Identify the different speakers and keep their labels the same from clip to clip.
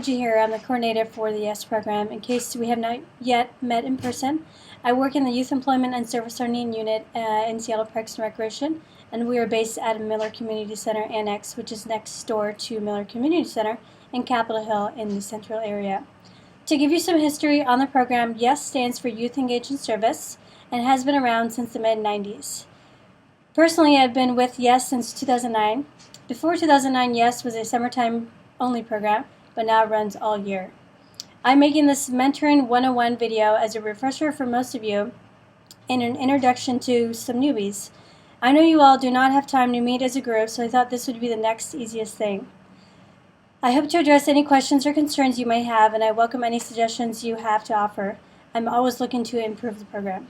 Speaker 1: Angie here. I'm the coordinator for the YES program. In case we have not yet met in person, I work in the Youth Employment and Service Learning Unit in Seattle Parks and Recreation, and we are based at Miller Community Center Annex, which is next door to Miller Community Center in Capitol Hill in the central area. To give you some history on the program, YES stands for Youth Engaged in Service and has been around since the mid-90s. Personally, I've been with YES since 2009. Before 2009, YES was a summertime only program, but now runs all year. I'm making this Mentoring 101 video as a refresher for most of you and an introduction to some newbies. I know you all do not have time to meet as a group, so I thought this would be the next easiest thing. I hope to address any questions or concerns you may have, and I welcome any suggestions you have to offer. I'm always looking to improve the program.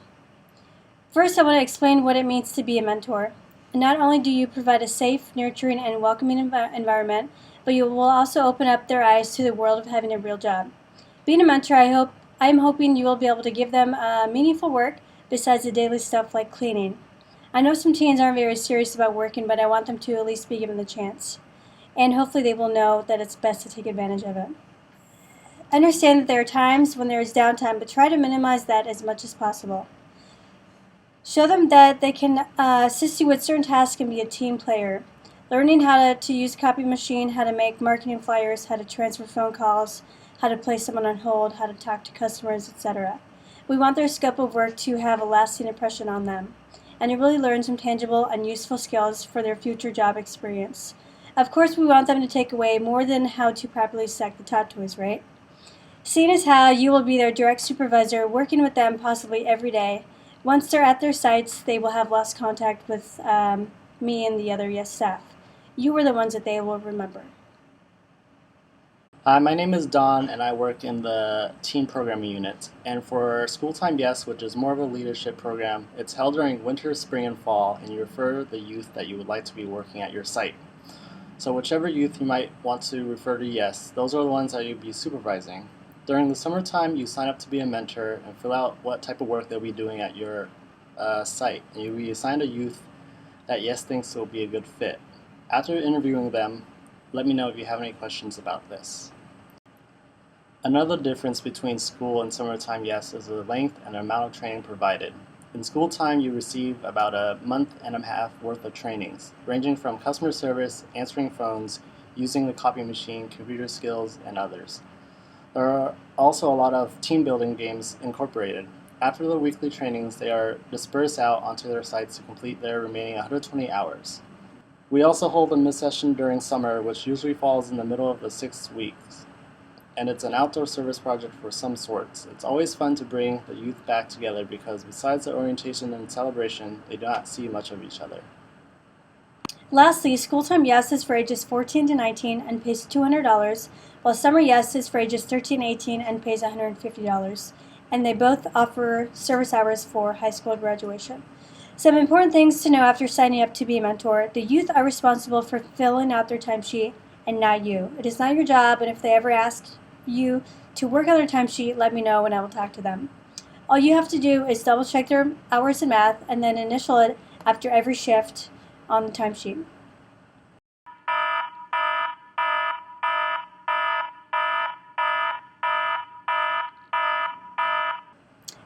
Speaker 1: First, I want to explain what it means to be a mentor. Not only do you provide a safe, nurturing, and welcoming environment, but you will also open up their eyes to the world of having a real job. Being a mentor, I'm hoping you will be able to give them meaningful work besides the daily stuff like cleaning. I know some teens aren't very serious about working, but I want them to at least be given the chance. And hopefully they will know that it's best to take advantage of it. Understand that there are times when there is downtime, but try to minimize that as much as possible. Show them that they can assist you with certain tasks and be a team player. Learning how to use a copy machine, how to make marketing flyers, how to transfer phone calls, how to place someone on hold, how to talk to customers, etc. We want their scope of work to have a lasting impression on them, and to really learn some tangible and useful skills for their future job experience. Of course, we want them to take away more than how to properly stack the tot toys, right? Seeing as how you will be their direct supervisor, working with them possibly every day, once they're at their sites, they will have lost contact with me and the other YES staff. You are the ones that they will remember.
Speaker 2: Hi, my name is Don, and I work in the teen programming unit. And for School Time YES, which is more of a leadership program, it's held during winter, spring, and fall, and you refer the youth that you would like to be working at your site. So whichever youth you might want to refer to YES, those are the ones that you'll be supervising. During the summertime, you sign up to be a mentor and fill out what type of work they'll be doing at your site. And you'll be assigned a youth that YES thinks will be a good fit. After interviewing them, let me know if you have any questions about this. Another difference between school and summertime YES is the length and amount of training provided. In school time, you receive about a month and a half worth of trainings, ranging from customer service, answering phones, using the copy machine, computer skills, and others. There are also a lot of team building games incorporated. After the weekly trainings, they are dispersed out onto their sites to complete their remaining 120 hours. We also hold a mid-session during summer, which usually falls in the middle of the 6 weeks, and it's an outdoor service project for some sorts. It's always fun to bring the youth back together because besides the orientation and celebration, they do not see much of each other.
Speaker 1: Lastly, School Time YES is for ages 14 to 19 and pays $200, while Summer YES is for ages 13 to 18 and pays $150, and they both offer service hours for high school graduation. Some important things to know after signing up to be a mentor: the youth are responsible for filling out their timesheet and not you. It is not your job, and if they ever ask you to work on their timesheet, let me know and I will talk to them. All you have to do is double check their hours in math and then initial it after every shift on the timesheet.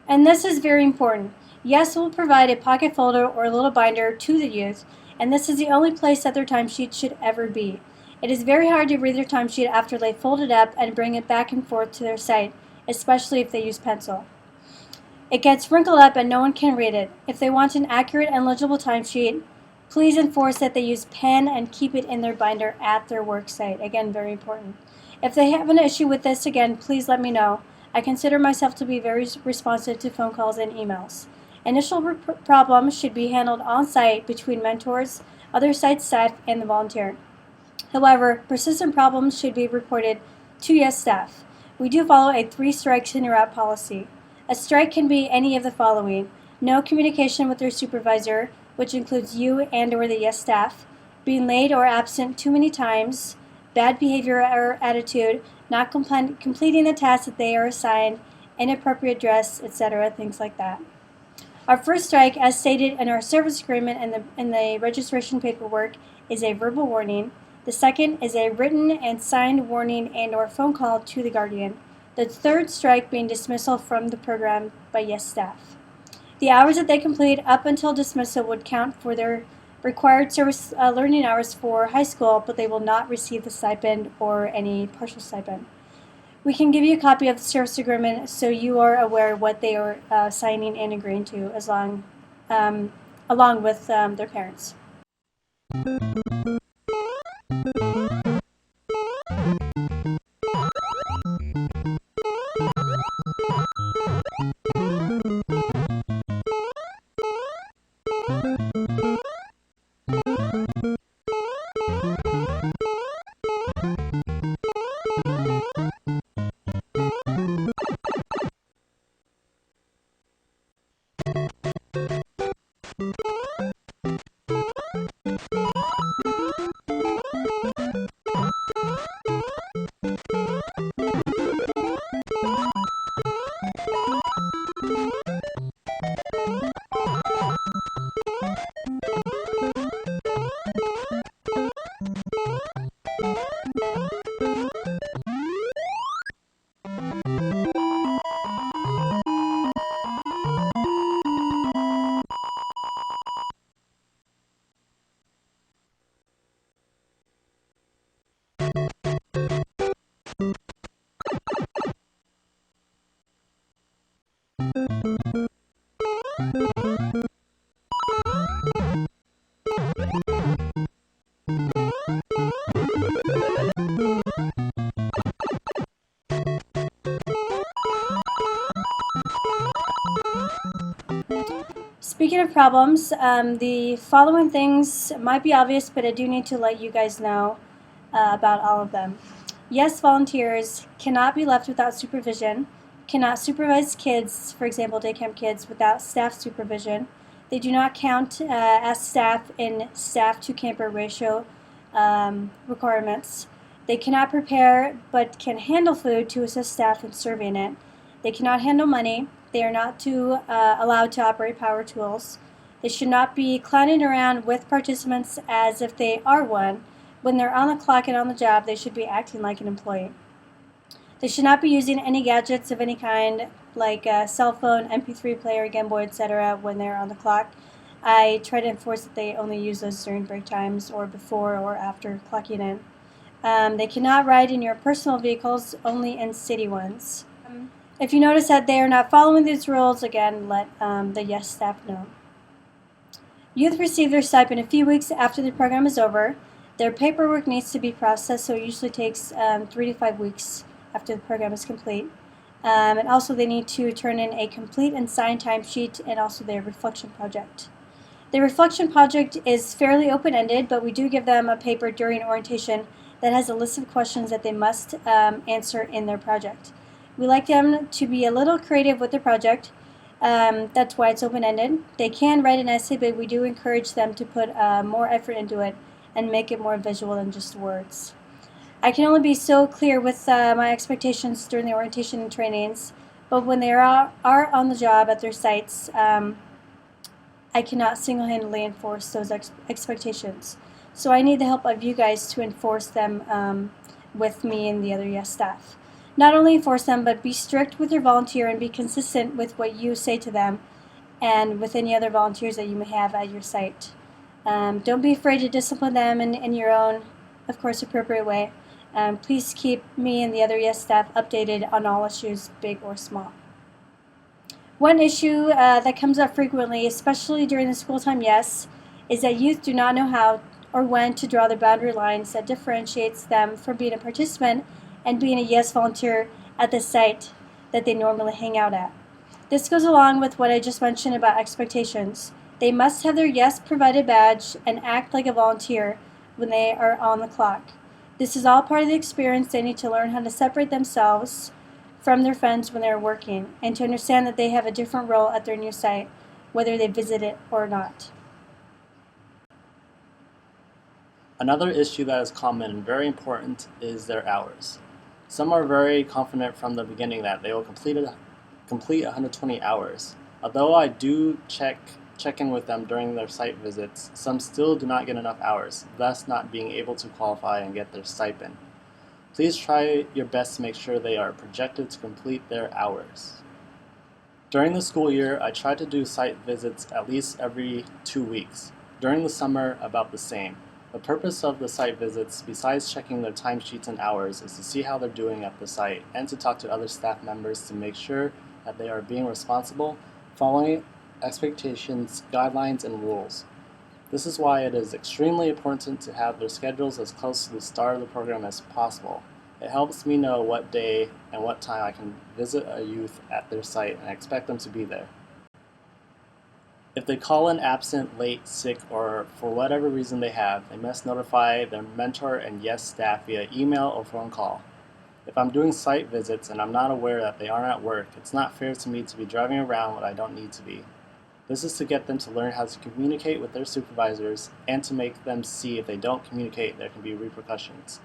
Speaker 1: And this is very important. YES will provide a pocket folder or a little binder to the youth, and this is the only place that their timesheet should ever be. It is very hard to read their timesheet after they fold it up and bring it back and forth to their site, especially if they use pencil. It gets wrinkled up and no one can read it. If they want an accurate and legible timesheet, please enforce that they use pen and keep it in their binder at their work site. Again, very important. If they have an issue with this, again, please let me know. I consider myself to be very responsive to phone calls and emails. Initial problems should be handled on-site between mentors, other site staff, and the volunteer. However, persistent problems should be reported to YES staff. We do follow a 3 strikes and you're out policy. A strike can be any of the following: no communication with your supervisor, which includes you and or the YES staff, being late or absent too many times, bad behavior or attitude, not completing the tasks that they are assigned, inappropriate dress, etc., things like that. Our first strike, as stated in our service agreement and the registration paperwork, is a verbal warning. The second is a written and signed warning and/or phone call to the guardian. The third strike being dismissal from the program by YES staff. The hours that they complete up until dismissal would count for their required service learning hours for high school, but they will not receive the stipend or any partial stipend. We can give you a copy of the service agreement so you are aware of what they are signing and agreeing to, along with their parents. Speaking of problems, the following things might be obvious, but I do need to let you guys know about all of them. YES volunteers cannot be left without supervision, cannot supervise kids, for example, day camp kids, without staff supervision. They do not count as staff in staff to camper ratio requirements. They cannot prepare but can handle food to assist staff in serving it. They cannot handle money. They are not allowed to operate power tools. They should not be clowning around with participants as if they are one. When they're on the clock and on the job, they should be acting like an employee. They should not be using any gadgets of any kind, like a cell phone, MP3 player, Game Boy, etc., when they're on the clock. I try to enforce that they only use those during break times or before or after clocking in. They cannot ride in your personal vehicles, only in city ones. If you notice that they are not following these rules, again, let the YES staff know. Youth receive their stipend a few weeks after the program is over. Their paperwork needs to be processed, so it usually takes 3 to 5 weeks after the program is complete. And also they need to turn in a complete and signed timesheet and also their reflection project. The reflection project is fairly open-ended, but we do give them a paper during orientation that has a list of questions that they must answer in their project. We like them to be a little creative with the project. That's why it's open-ended. They can write an essay, but we do encourage them to put more effort into it and make it more visual than just words. I can only be so clear with my expectations during the orientation and trainings, but when they are on the job at their sites, I cannot single-handedly enforce those expectations. So I need the help of you guys to enforce them with me and the other YES staff. Not only enforce them, but be strict with your volunteer and be consistent with what you say to them and with any other volunteers that you may have at your site. Don't be afraid to discipline them in your own, of course, appropriate way. Please keep me and the other YES staff updated on all issues, big or small. One issue that comes up frequently, especially during the school time YES, is that youth do not know how or when to draw the boundary lines that differentiates them from being a participant and being a YES volunteer at the site that they normally hang out at. This goes along with what I just mentioned about expectations. They must have their YES provided badge and act like a volunteer when they are on the clock. This is all part of the experience. They need to learn how to separate themselves from their friends when they're working and to understand that they have a different role at their new site, whether they visit it or not.
Speaker 2: Another issue that is common and very important is their hours. Some are very confident from the beginning that they will complete 120 hours. Although I do check check in with them during their site visits, some still do not get enough hours, thus not being able to qualify and get their stipend. Please try your best to make sure they are projected to complete their hours. During the school year, I try to do site visits at least every 2 weeks. During the summer, about the same. The purpose of the site visits, besides checking their timesheets and hours, is to see how they're doing at the site and to talk to other staff members to make sure that they are being responsible, following expectations, guidelines, and rules. This is why it is extremely important to have their schedules as close to the start of the program as possible. It helps me know what day and what time I can visit a youth at their site and I expect them to be there. If they call in absent, late, sick, or for whatever reason they have, they must notify their mentor and YES staff via email or phone call. If I'm doing site visits and I'm not aware that they aren't at work, it's not fair to me to be driving around when I don't need to be. This is to get them to learn how to communicate with their supervisors and to make them see if they don't communicate, there can be repercussions.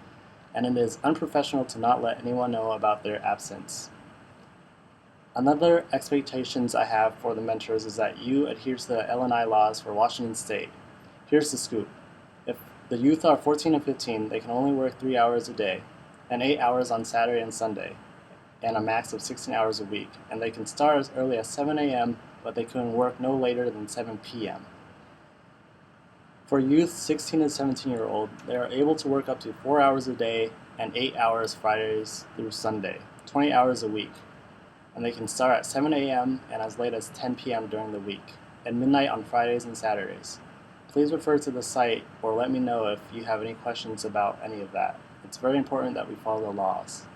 Speaker 2: And it is unprofessional to not let anyone know about their absence. Another expectations I have for the mentors is that you adhere to the L&I laws for Washington State. Here's the scoop. If the youth are 14 and 15, they can only work 3 hours a day, and 8 hours on Saturday and Sunday, and a max of 16 hours a week. And they can start as early as 7 a.m., but they can work no later than 7 p.m. For youth 16 and 17-year-old, they are able to work up to 4 hours a day and 8 hours Fridays through Sunday, 20 hours a week. And they can start at 7 a.m. and as late as 10 p.m. during the week, and midnight on Fridays and Saturdays. Please refer to the site or let me know if you have any questions about any of that. It's very important that we follow the laws.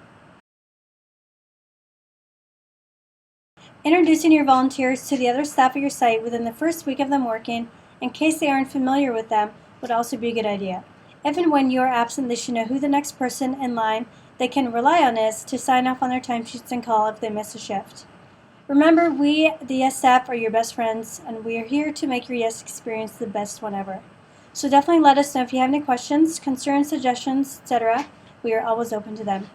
Speaker 1: Introducing your volunteers to the other staff at your site within the first week of them working, in case they aren't familiar with them, would also be a good idea. If and when you are absent, they should know who the next person in line they can rely on is to sign off on their timesheets and call if they miss a shift. Remember, we, the YES staff, are your best friends, and we are here to make your YES experience the best one ever. So definitely let us know if you have any questions, concerns, suggestions, etc. We are always open to them.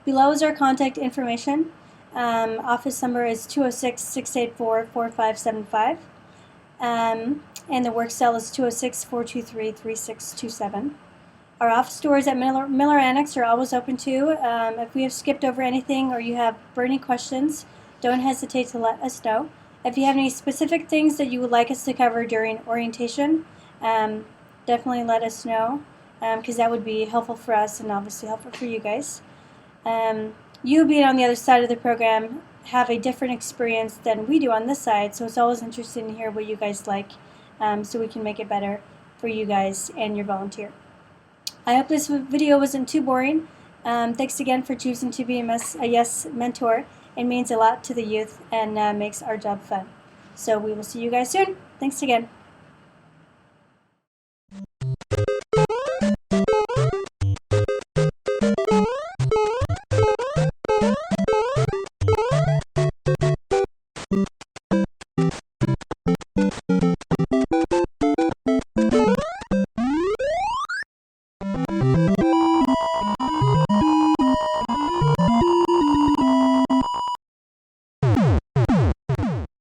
Speaker 1: Below is our contact information. Office number is 206-684-4575. And the work cell is 206-423-3627. Our office doors at Miller Annex are always open too. If we have skipped over anything or you have burning questions, don't hesitate to let us know. If you have any specific things that you would like us to cover during orientation, definitely let us know, because that would be helpful for us and obviously helpful for you guys. You being on the other side of the program have a different experience than we do on this side, so it's always interesting to hear what you guys like, so we can make it better for you guys and your volunteer. I hope this video wasn't too boring. Thanks again for choosing to be a YES mentor. It means a lot to the youth and makes our job fun. So we will see you guys soon. Thanks again.